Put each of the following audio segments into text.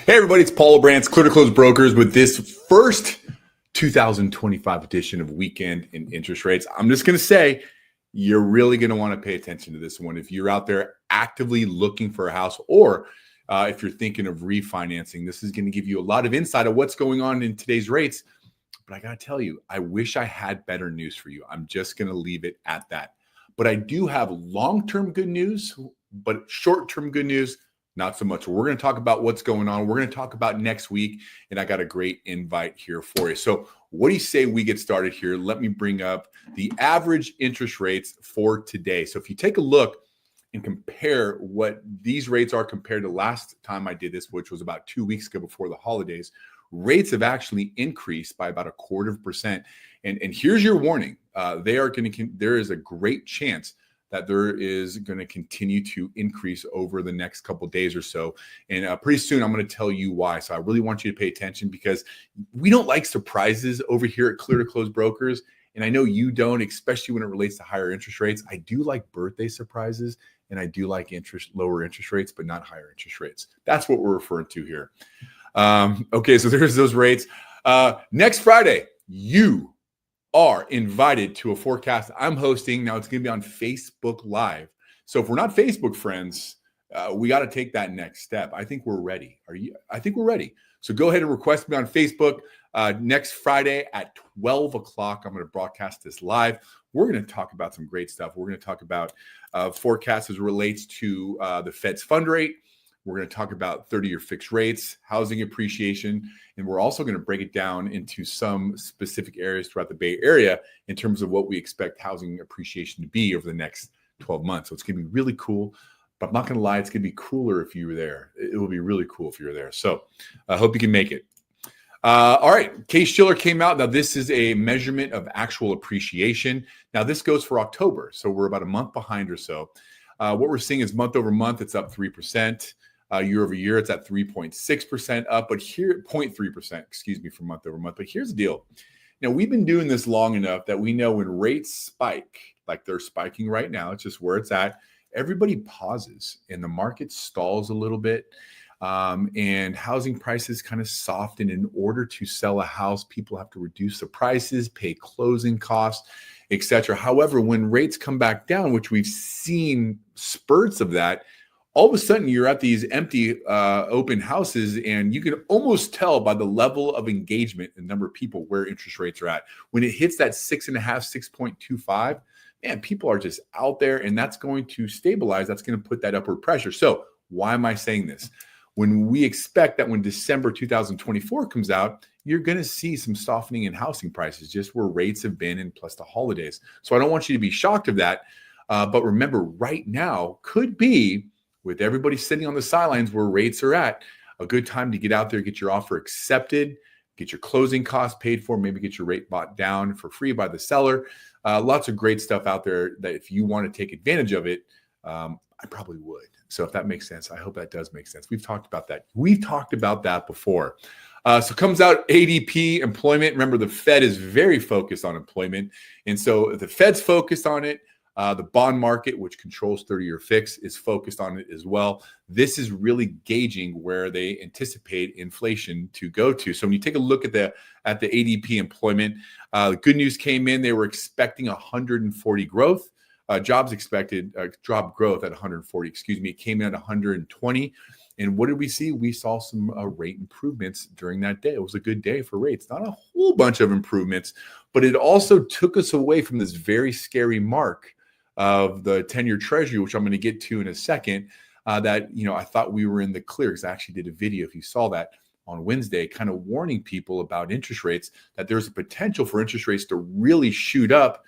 Hey everybody, it's Paul Brands, Clear to Close Brokers with this first 2025 edition of Weekend in Interest Rates. I'm just going to say, you're really going to want to pay attention to this one. If you're out there actively looking for a house, or if you're thinking of refinancing, this is going to give you a lot of insight of what's going on in today's rates. But I got to tell you, I wish I had better news for you. I'm just going to leave it at that. But I do have long-term good news, but short-term good news, not so much. We're going to talk about what's going on. We're going to talk about next week, and I got a great invite here for you. So what do you say we get started here? Let me bring up the average interest rates for today. So if you take a look and compare what these rates are compared to last time I did this, which was about 2 weeks ago before the holidays, rates have actually increased by about 0.25%. And here's your warning. There is a great chance that there is going to continue to increase over the next couple of days or so. And pretty soon I'm going to tell you why. So I really want you to pay attention, because we don't like surprises over here at Clear to Close Brokers. And I know you don't, especially when it relates to higher interest rates. I do like birthday surprises, and I do like lower interest rates, but not higher interest rates. That's what we're referring to here. Okay, so there's those rates. Next Friday, you are invited to a forecast I'm hosting. Now it's going to be on Facebook Live. So if we're not Facebook friends, we got to take that next step. I think we're ready. I think we're ready. So go ahead and request me on Facebook. Next Friday at 12 o'clock, I'm going to broadcast this live. We're going to talk about some great stuff. We're going to talk about forecasts as it relates to the Fed's fund rate. We're going to talk about 30-year fixed rates, housing appreciation, and we're also going to break it down into some specific areas throughout the Bay Area in terms of what we expect housing appreciation to be over the next 12 months. So it's going to be really cool, but I'm not going to lie, it's going to be cooler if you were there. It will be really cool if you're there. So I hope you can make it. All right, Case-Shiller came out. Now this is a measurement of actual appreciation. Now this goes for October, so we're about a month behind or so. What we're seeing is month over month, it's up 3%. Year over year, it's at 3.6% up, but here 0.3%, excuse me, for month over month. But here's the deal. Now, we've been doing this long enough that we know when rates spike, like they're spiking right now, it's just where it's at, everybody pauses and the market stalls a little bit. And housing prices kind of soften. In order to sell a house, people have to reduce the prices, pay closing costs, etc. However, when rates come back down, which we've seen spurts of that, all of a sudden you're at these empty open houses, and you can almost tell by the level of engagement and number of people where interest rates are at. When it hits that 6.5, 6.25, man, people are just out there, and that's going to stabilize. That's going to put that upward pressure. So why am I saying this? When we expect that when December 2024 comes out, you're going to see some softening in housing prices, just where rates have been, and plus the holidays. So I don't want you to be shocked of that. But remember, right now could be, with everybody sitting on the sidelines where rates are at, a good time to get out there, get your offer accepted, get your closing costs paid for, maybe get your rate bought down for free by the seller. Lots of great stuff out there that if you want to take advantage of it, I probably would. So if that makes sense, I hope that does make sense. We've talked about that. We've talked about that before. So comes out ADP employment. Remember, the Fed is very focused on employment. And so the Fed's focused on it. The bond market, which controls 30-year fix, is focused on it as well. This is really gauging where they anticipate inflation to go to. So when you take a look at the ADP employment, the good news came in. They were expecting 140 growth. Jobs expected job growth at 140. Excuse me, it came in at 120. And what did we see? We saw some rate improvements during that day. It was a good day for rates. Not a whole bunch of improvements, but it also took us away from this very scary mark of the 10-year treasury, which I'm going to get to in a second, that, I thought we were in the clear, because I actually did a video, if you saw that, on Wednesday, kind of warning people about interest rates, that there's a potential for interest rates to really shoot up.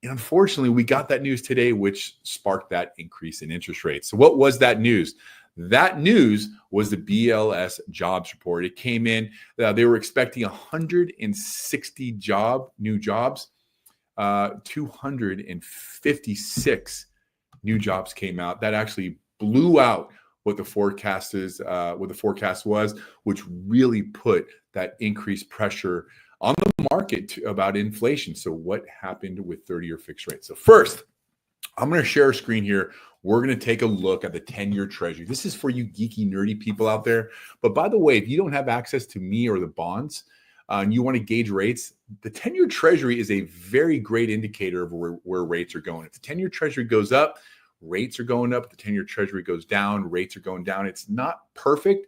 And unfortunately, we got that news today, which sparked that increase in interest rates. So what was that news? That news was the BLS jobs report. It came in, they were expecting 160 new jobs. 256 new jobs came out. That actually blew out what the forecast was, which really put that increased pressure on the market about inflation. So what happened with 30-year fixed rates? So first, I'm going to share a screen here we're going to take a look at the 10-year treasury. This is for you geeky, nerdy people out there. But by the way, if you don't have access to me or the bonds, and you want to gauge rates, the 10-year treasury is a very great indicator of where rates are going. If the 10-year treasury goes up, rates are going up. If the 10-year treasury goes down, rates are going down. It's not perfect,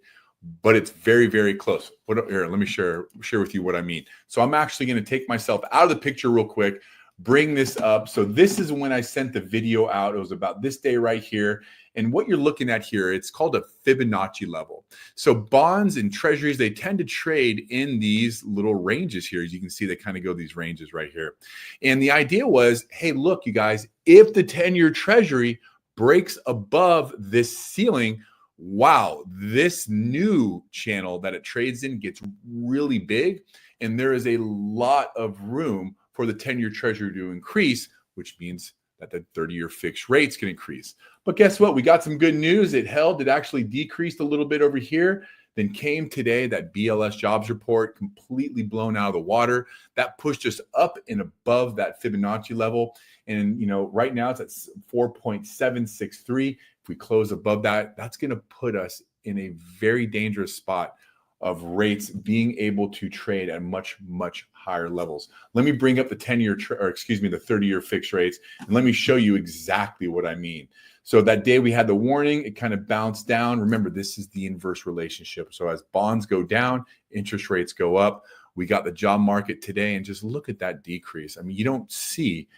but it's very, very close. Here, let me share with you what I mean. So I'm actually going to take myself out of the picture real quick, bring this up. So this is when I sent the video out. It was about this day right here. And what you're looking at here, it's called a Fibonacci level. So bonds and treasuries, they tend to trade in these little ranges here. As you can see, they kind of go these ranges right here. And the idea was, hey, look, you guys, if the 10-year treasury breaks above this ceiling, wow, this new channel that it trades in gets really big. And there is a lot of room for the 10-year treasury to increase, which means that the 30-year fixed rates can increase. But guess what? We got some good news. It held. It actually decreased a little bit over here. Then came today that BLS jobs report, completely blown out of the water. That pushed us up and above that Fibonacci level. And, right now it's at 4.763. If we close above that, that's going to put us in a very dangerous spot of rates being able to trade at much, much higher levels. Let me bring up the 10-year, the 30-year fixed rates, and let me show you exactly what I mean. So that day we had the warning, it kind of bounced down. Remember, this is the inverse relationship. So as bonds go down, interest rates go up. We got the job market today, and just look at that decrease. I mean, you don't see,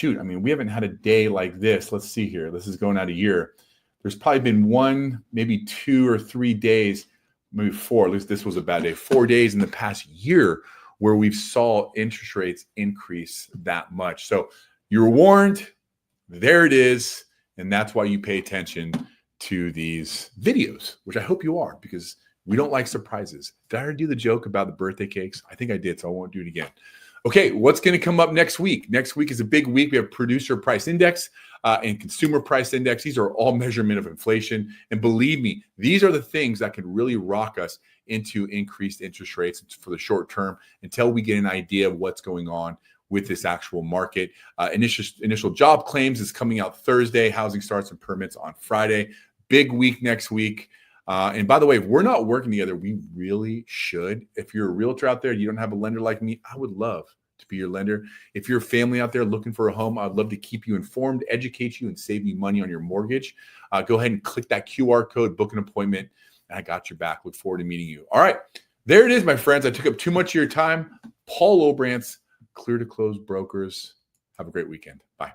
we haven't had a day like this. Let's see here. This is going out a year. There's probably been one, maybe 2 or 3 days, maybe 4, at least this was a bad day, 4 days in the past year where we've saw interest rates increase that much. So you're warned, there it is. And that's why you pay attention to these videos, which I hope you are, because we don't like surprises. Did I already do the joke about the birthday cakes? I think I did, so I won't do it again. Okay, what's going to come up next week? Next week is a big week. We have producer price index and consumer price index. These are all measurement of inflation. And believe me, these are the things that can really rock us into increased interest rates for the short term until we get an idea of what's going on with this actual market. Initial job claims is coming out Thursday. Housing starts and permits on Friday. Big week next week. And by the way, if we're not working together, we really should. If you're a realtor out there, you don't have a lender like me, I would love to be your lender. If you're a family out there looking for a home, I'd love to keep you informed, educate you, and save you money on your mortgage. Go ahead and click that QR code, book an appointment, and I got your back. Look forward to meeting you. All right, there it is, my friends. I took up too much of your time. Paul Obrantz, Clear to Close Brokers. Have a great weekend. Bye.